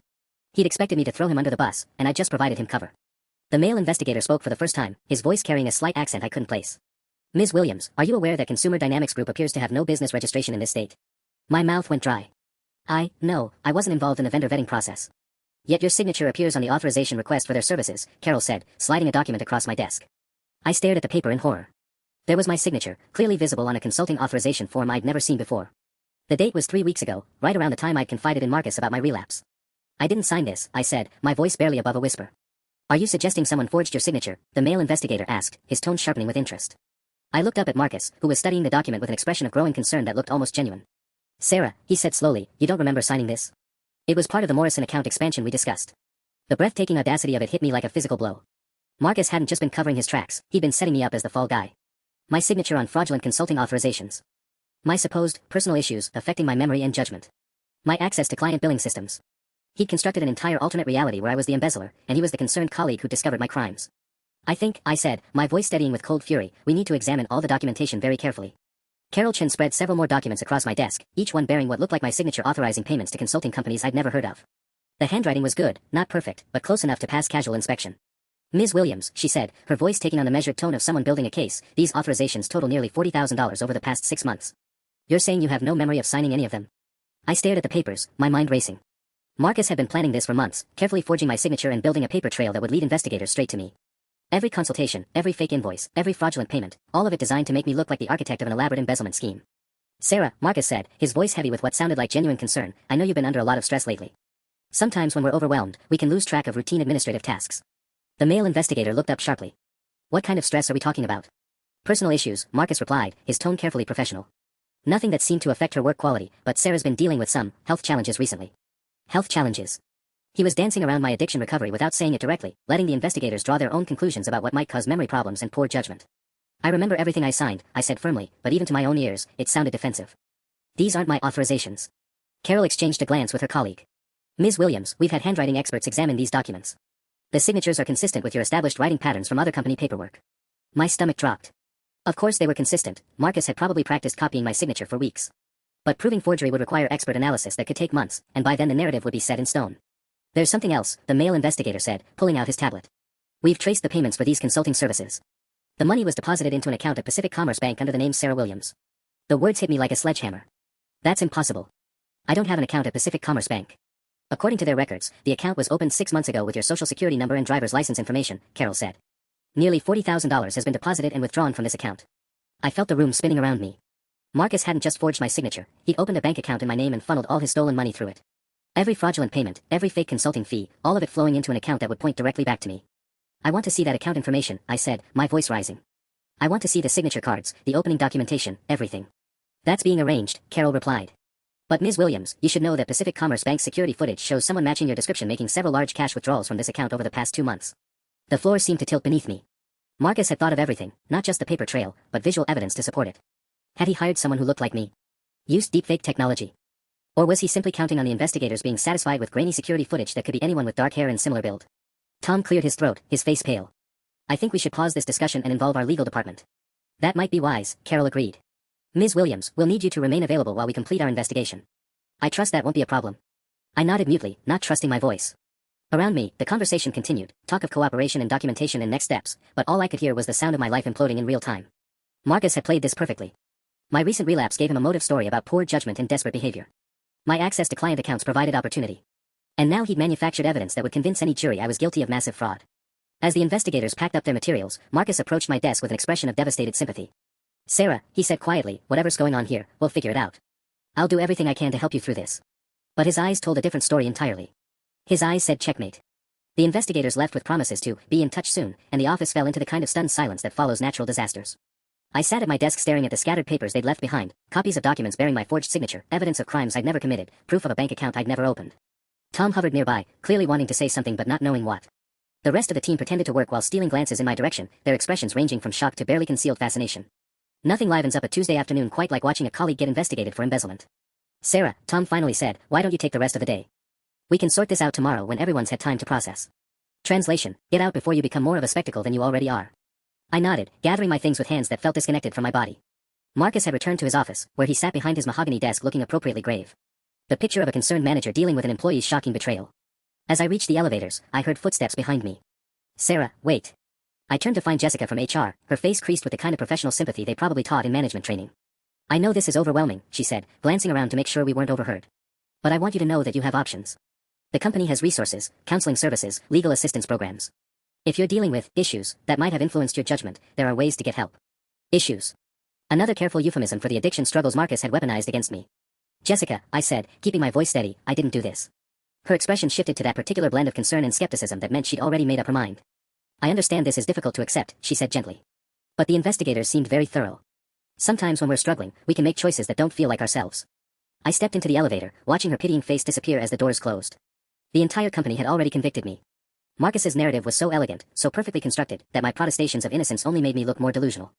He'd expected me to throw him under the bus, and I'd just provided him cover. The male investigator spoke for the first time, his voice carrying a slight accent I couldn't place. Ms. Williams, are you aware that Consumer Dynamics Group appears to have no business registration in this state? My mouth went dry. No, I wasn't involved in the vendor vetting process. Yet your signature appears on the authorization request for their services, Carol said, sliding a document across my desk. I stared at the paper in horror. There was my signature, clearly visible on a consulting authorization form I'd never seen before. The date was 3 weeks ago, right around the time I'd confided in Marcus about my relapse. I didn't sign this, I said, my voice barely above a whisper. Are you suggesting someone forged your signature? The male investigator asked, his tone sharpening with interest. I looked up at Marcus, who was studying the document with an expression of growing concern that looked almost genuine. Sarah, he said slowly, you don't remember signing this? It was part of the Morrison account expansion we discussed. The breathtaking audacity of it hit me like a physical blow. Marcus hadn't just been covering his tracks, he'd been setting me up as the fall guy. My signature on fraudulent consulting authorizations. My supposed personal issues affecting my memory and judgment. My access to client billing systems. He'd constructed an entire alternate reality where I was the embezzler, and he was the concerned colleague who discovered my crimes. I think, I said, my voice steadying with cold fury, we need to examine all the documentation very carefully. Carol Chin spread several more documents across my desk, each one bearing what looked like my signature authorizing payments to consulting companies I'd never heard of. The handwriting was good, not perfect, but close enough to pass casual inspection. Ms. Williams, she said, her voice taking on the measured tone of someone building a case, these authorizations total nearly $40,000 over the past 6 months. You're saying you have no memory of signing any of them? I stared at the papers, my mind racing. Marcus had been planning this for months, carefully forging my signature and building a paper trail that would lead investigators straight to me. Every consultation, every fake invoice, every fraudulent payment, all of it designed to make me look like the architect of an elaborate embezzlement scheme. Sarah, Marcus said, his voice heavy with what sounded like genuine concern, I know you've been under a lot of stress lately. Sometimes when we're overwhelmed, we can lose track of routine administrative tasks. The male investigator looked up sharply. What kind of stress are we talking about? Personal issues, Marcus replied, his tone carefully professional. Nothing that seemed to affect her work quality, but Sarah's been dealing with some health challenges recently. Health challenges. He was dancing around my addiction recovery without saying it directly, letting the investigators draw their own conclusions about what might cause memory problems and poor judgment. I remember everything I signed, I said firmly, but even to my own ears, it sounded defensive. These aren't my authorizations. Carol exchanged a glance with her colleague. Ms. Williams, we've had handwriting experts examine these documents. The signatures are consistent with your established writing patterns from other company paperwork. My stomach dropped. Of course they were consistent, Marcus had probably practiced copying my signature for weeks. But proving forgery would require expert analysis that could take months, and by then the narrative would be set in stone. There's something else, the male investigator said, pulling out his tablet. We've traced the payments for these consulting services. The money was deposited into an account at Pacific Commerce Bank under the name Sarah Williams. The words hit me like a sledgehammer. That's impossible. I don't have an account at Pacific Commerce Bank. According to their records, the account was opened 6 months ago with your social security number and driver's license information, Carol said. Nearly $40,000 has been deposited and withdrawn from this account. I felt the room spinning around me. Marcus hadn't just forged my signature, he'd opened a bank account in my name and funneled all his stolen money through it. Every fraudulent payment, every fake consulting fee, all of it flowing into an account that would point directly back to me. I want to see that account information, I said, my voice rising. I want to see the signature cards, the opening documentation, everything. That's being arranged, Carol replied. But Ms. Williams, you should know that Pacific Commerce Bank's security footage shows someone matching your description making several large cash withdrawals from this account over the past 2 months. The floor seemed to tilt beneath me. Marcus had thought of everything, not just the paper trail, but visual evidence to support it. Had he hired someone who looked like me? Used deepfake technology? Or was he simply counting on the investigators being satisfied with grainy security footage that could be anyone with dark hair and similar build? Tom cleared his throat, his face pale. I think we should pause this discussion and involve our legal department. That might be wise, Carol agreed. Ms. Williams, we'll need you to remain available while we complete our investigation. I trust that won't be a problem. I nodded mutely, not trusting my voice. Around me, the conversation continued, talk of cooperation and documentation and next steps, but all I could hear was the sound of my life imploding in real time. Marcus had played this perfectly. My recent relapse gave him a motive story about poor judgment and desperate behavior. My access to client accounts provided opportunity. And now he'd manufactured evidence that would convince any jury I was guilty of massive fraud. As the investigators packed up their materials, Marcus approached my desk with an expression of devastated sympathy. Sarah, he said quietly, whatever's going on here, we'll figure it out. I'll do everything I can to help you through this. But his eyes told a different story entirely. His eyes said checkmate. The investigators left with promises to be in touch soon, and the office fell into the kind of stunned silence that follows natural disasters. I sat at my desk staring at the scattered papers they'd left behind, copies of documents bearing my forged signature, evidence of crimes I'd never committed, proof of a bank account I'd never opened. Tom hovered nearby, clearly wanting to say something but not knowing what. The rest of the team pretended to work while stealing glances in my direction, their expressions ranging from shock to barely concealed fascination. Nothing livens up a Tuesday afternoon quite like watching a colleague get investigated for embezzlement. Sarah, Tom finally said, why don't you take the rest of the day? We can sort this out tomorrow when everyone's had time to process. Translation, get out before you become more of a spectacle than you already are. I nodded, gathering my things with hands that felt disconnected from my body. Marcus had returned to his office, where he sat behind his mahogany desk looking appropriately grave. The picture of a concerned manager dealing with an employee's shocking betrayal. As I reached the elevators, I heard footsteps behind me. Sarah, wait. I turned to find Jessica from HR, her face creased with the kind of professional sympathy they probably taught in management training. I know this is overwhelming, she said, glancing around to make sure we weren't overheard. But I want you to know that you have options. The company has resources, counseling services, legal assistance programs. If you're dealing with issues that might have influenced your judgment, there are ways to get help. Issues. Another careful euphemism for the addiction struggles Marcus had weaponized against me. Jessica, I said, keeping my voice steady, I didn't do this. Her expression shifted to that particular blend of concern and skepticism that meant she'd already made up her mind. I understand this is difficult to accept, she said gently. But the investigators seemed very thorough. Sometimes when we're struggling, we can make choices that don't feel like ourselves. I stepped into the elevator, watching her pitying face disappear as the doors closed. The entire company had already convicted me. Marcus's narrative was so elegant, so perfectly constructed, that my protestations of innocence only made me look more delusional.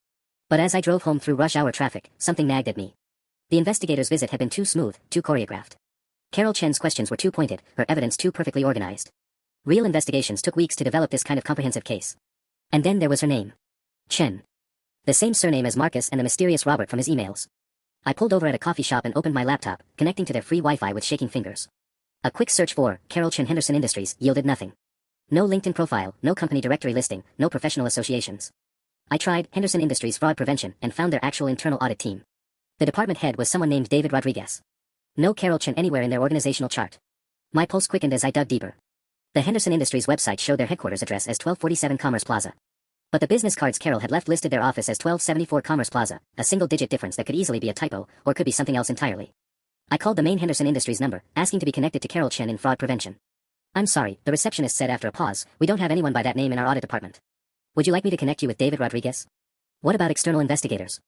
But as I drove home through rush-hour traffic, something nagged at me. The investigator's visit had been too smooth, too choreographed. Carol Chen's questions were too pointed, her evidence too perfectly organized. Real investigations took weeks to develop this kind of comprehensive case. And then there was her name. Chen. The same surname as Marcus and the mysterious Robert from his emails. I pulled over at a coffee shop and opened my laptop, connecting to their free Wi-Fi with shaking fingers. A quick search for Carol Chen Henderson Industries yielded nothing. No LinkedIn profile, no company directory listing, no professional associations. I tried Henderson Industries Fraud Prevention and found their actual internal audit team. The department head was someone named David Rodriguez. No Carol Chen anywhere in their organizational chart. My pulse quickened as I dug deeper. The Henderson Industries website showed their headquarters address as 1247 Commerce Plaza. But the business cards Carol had left listed their office as 1274 Commerce Plaza, a single-digit difference that could easily be a typo, or could be something else entirely. I called the main Henderson Industries number, asking to be connected to Carol Chen in fraud prevention. I'm sorry, the receptionist said after a pause, we don't have anyone by that name in our audit department. Would you like me to connect you with David Rodriguez? What about external investigators?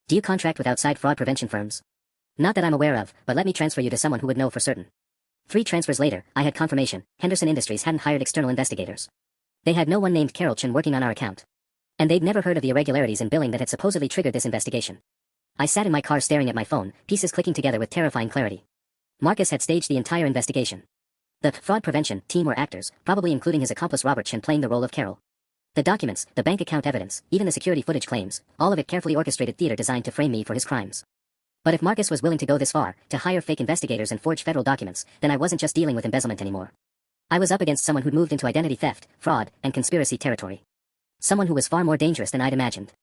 Do you contract with outside fraud prevention firms? Not that I'm aware of, but let me transfer you to someone who would know for certain. 3 transfers later, I had confirmation, Henderson Industries hadn't hired external investigators. They had no one named Carol Chen working on our account. And they'd never heard of the irregularities in billing that had supposedly triggered this investigation. I sat in my car staring at my phone, pieces clicking together with terrifying clarity. Marcus had staged the entire investigation. The fraud prevention team were actors, probably including his accomplice Robert Chen playing the role of Carol. The documents, the bank account evidence, even the security footage claims, all of it carefully orchestrated theater designed to frame me for his crimes. But if Marcus was willing to go this far, to hire fake investigators and forge federal documents, then I wasn't just dealing with embezzlement anymore. I was up against someone who'd moved into identity theft, fraud, and conspiracy territory. Someone who was far more dangerous than I'd imagined.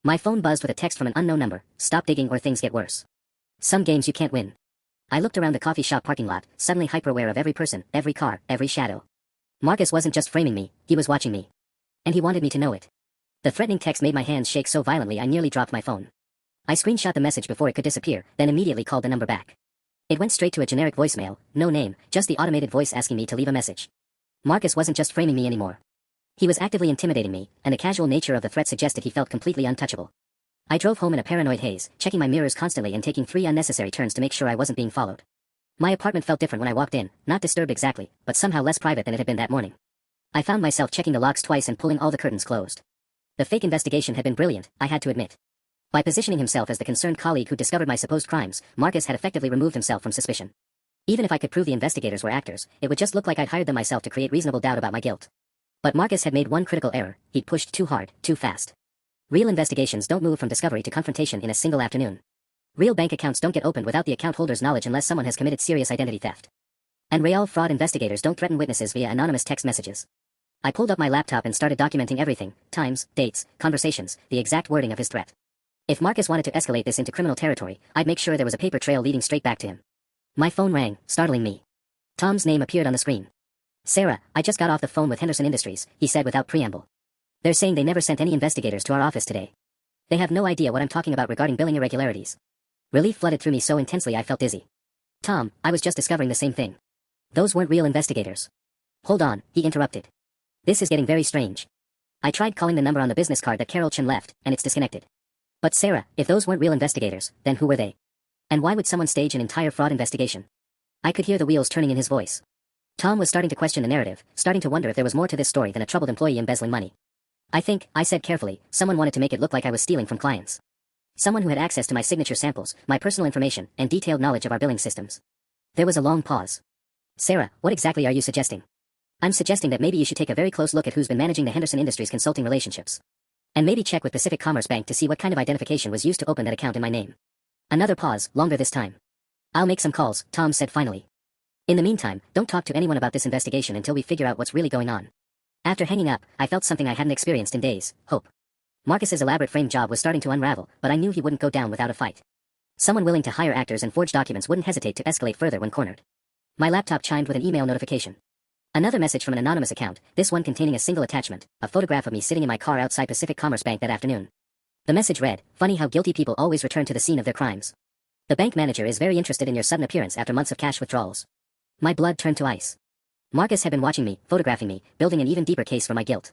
My phone buzzed with a text from an unknown number, stop digging or things get worse. Some games you can't win. I looked around the coffee shop parking lot, suddenly hyper-aware of every person, every car, every shadow. Marcus wasn't just framing me, he was watching me. And he wanted me to know it. The threatening text made my hands shake so violently I nearly dropped my phone. I screenshot the message before it could disappear, then immediately called the number back. It went straight to a generic voicemail, no name, just the automated voice asking me to leave a message. Marcus wasn't just framing me anymore. He was actively intimidating me, and the casual nature of the threat suggested he felt completely untouchable. I drove home in a paranoid haze, checking my mirrors constantly and taking 3 unnecessary turns to make sure I wasn't being followed. My apartment felt different when I walked in, not disturbed exactly, but somehow less private than it had been that morning. I found myself checking the locks twice and pulling all the curtains closed. The fake investigation had been brilliant, I had to admit. By positioning himself as the concerned colleague who discovered my supposed crimes, Marcus had effectively removed himself from suspicion. Even if I could prove the investigators were actors, it would just look like I'd hired them myself to create reasonable doubt about my guilt. But Marcus had made one critical error, he'd pushed too hard, too fast. Real investigations don't move from discovery to confrontation in a single afternoon. Real bank accounts don't get opened without the account holder's knowledge unless someone has committed serious identity theft. And real fraud investigators don't threaten witnesses via anonymous text messages. I pulled up my laptop and started documenting everything, times, dates, conversations, the exact wording of his threat. If Marcus wanted to escalate this into criminal territory, I'd make sure there was a paper trail leading straight back to him. My phone rang, startling me. Tom's name appeared on the screen. Sarah, I just got off the phone with Henderson Industries, he said without preamble. They're saying they never sent any investigators to our office today. They have no idea what I'm talking about regarding billing irregularities. Relief flooded through me so intensely I felt dizzy. Tom, I was just discovering the same thing. Those weren't real investigators. Hold on, he interrupted. This is getting very strange. I tried calling the number on the business card that Carol Chen left, and it's disconnected. But Sarah, if those weren't real investigators, then who were they? And why would someone stage an entire fraud investigation? I could hear the wheels turning in his voice. Tom was starting to question the narrative, starting to wonder if there was more to this story than a troubled employee embezzling money. I said carefully, someone wanted to make it look like I was stealing from clients. Someone who had access to my signature samples, my personal information, and detailed knowledge of our billing systems. There was a long pause. Sarah, what exactly are you suggesting? I'm suggesting that maybe you should take a very close look at who's been managing the Henderson Industries consulting relationships. And maybe check with Pacific Commerce Bank to see what kind of identification was used to open that account in my name. Another pause, longer this time. I'll make some calls, Tom said finally. In the meantime, don't talk to anyone about this investigation until we figure out what's really going on. After hanging up, I felt something I hadn't experienced in days, hope. Marcus's elaborate frame job was starting to unravel, but I knew he wouldn't go down without a fight. Someone willing to hire actors and forge documents wouldn't hesitate to escalate further when cornered. My laptop chimed with an email notification. Another message from an anonymous account, this one containing a single attachment, a photograph of me sitting in my car outside Pacific Commerce Bank that afternoon. The message read, "Funny how guilty people always return to the scene of their crimes. The bank manager is very interested in your sudden appearance after months of cash withdrawals." My blood turned to ice. Marcus had been watching me, photographing me, building an even deeper case for my guilt.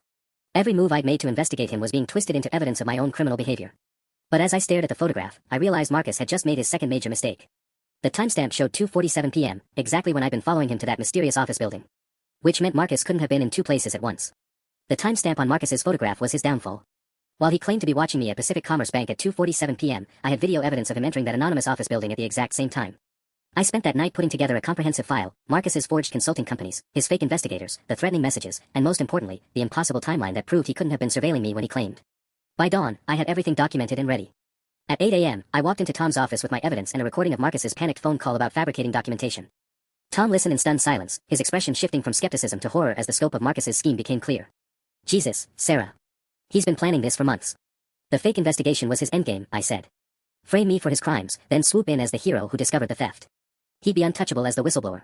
Every move I'd made to investigate him was being twisted into evidence of my own criminal behavior. But as I stared at the photograph, I realized Marcus had just made his second major mistake. The timestamp showed 2:47 p.m., exactly when I'd been following him to that mysterious office building. Which meant Marcus couldn't have been in two places at once. The timestamp on Marcus's photograph was his downfall. While he claimed to be watching me at Pacific Commerce Bank at 2:47 p.m., I had video evidence of him entering that anonymous office building at the exact same time. I spent that night putting together a comprehensive file, Marcus's forged consulting companies, his fake investigators, the threatening messages, and most importantly, the impossible timeline that proved he couldn't have been surveilling me when he claimed. By dawn, I had everything documented and ready. At 8 a.m., I walked into Tom's office with my evidence and a recording of Marcus's panicked phone call about fabricating documentation. Tom listened in stunned silence, his expression shifting from skepticism to horror as the scope of Marcus's scheme became clear. Jesus, Sarah. He's been planning this for months. The fake investigation was his endgame, I said. Frame me for his crimes, then swoop in as the hero who discovered the theft. He'd be untouchable as the whistleblower.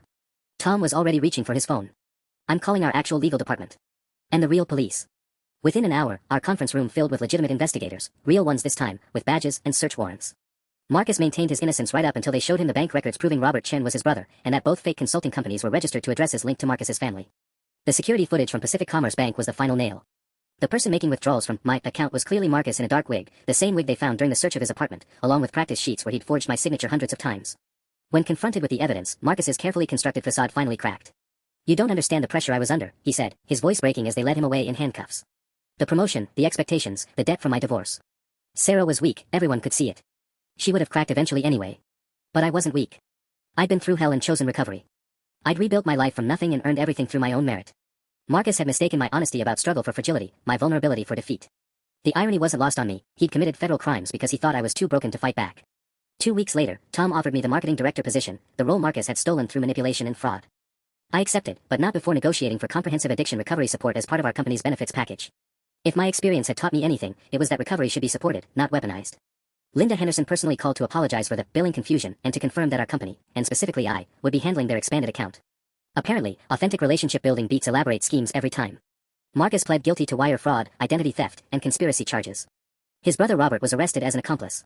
Tom was already reaching for his phone. I'm calling our actual legal department. And the real police. Within an hour, our conference room filled with legitimate investigators, real ones this time, with badges and search warrants. Marcus maintained his innocence right up until they showed him the bank records proving Robert Chen was his brother, and that both fake consulting companies were registered to addresses linked to Marcus's family. The security footage from Pacific Commerce Bank was the final nail. The person making withdrawals from my account was clearly Marcus in a dark wig, the same wig they found during the search of his apartment, along with practice sheets where he'd forged my signature hundreds of times. When confronted with the evidence, Marcus's carefully constructed facade finally cracked. "You don't understand the pressure I was under," he said, his voice breaking as they led him away in handcuffs. "The promotion, the expectations, the debt from my divorce. Sarah was weak, everyone could see it. She would have cracked eventually anyway. But I wasn't weak. I'd been through hell and chosen recovery. I'd rebuilt my life from nothing and earned everything through my own merit." Marcus had mistaken my honesty about struggle for fragility, my vulnerability for defeat. The irony wasn't lost on me, he'd committed federal crimes because he thought I was too broken to fight back. 2 weeks later, Tom offered me the marketing director position, the role Marcus had stolen through manipulation and fraud. I accepted, but not before negotiating for comprehensive addiction recovery support as part of our company's benefits package. If my experience had taught me anything, it was that recovery should be supported, not weaponized. Linda Henderson personally called to apologize for the billing confusion and to confirm that our company, and specifically I, would be handling their expanded account. Apparently, authentic relationship building beats elaborate schemes every time. Marcus pled guilty to wire fraud, identity theft, and conspiracy charges. His brother Robert was arrested as an accomplice.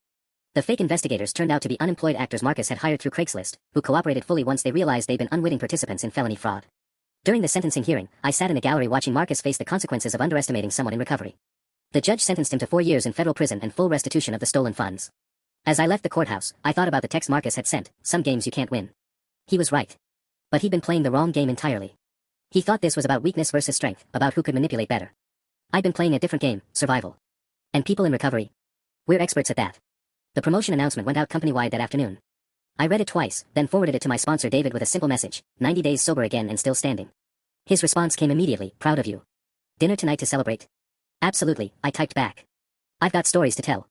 The fake investigators turned out to be unemployed actors Marcus had hired through Craigslist, who cooperated fully once they realized they'd been unwitting participants in felony fraud. During the sentencing hearing, I sat in a gallery watching Marcus face the consequences of underestimating someone in recovery. The judge sentenced him to 4 years in federal prison and full restitution of the stolen funds. As I left the courthouse, I thought about the text Marcus had sent, "Some games you can't win." He was right. But he'd been playing the wrong game entirely. He thought this was about weakness versus strength, about who could manipulate better. I'd been playing a different game, survival. And people in recovery? We're experts at that. The promotion announcement went out company-wide that afternoon. I read it twice, then forwarded it to my sponsor David with a simple message, 90 days sober again and still standing. His response came immediately, "Proud of you. Dinner tonight to celebrate?" "Absolutely," I typed back. "I've got stories to tell."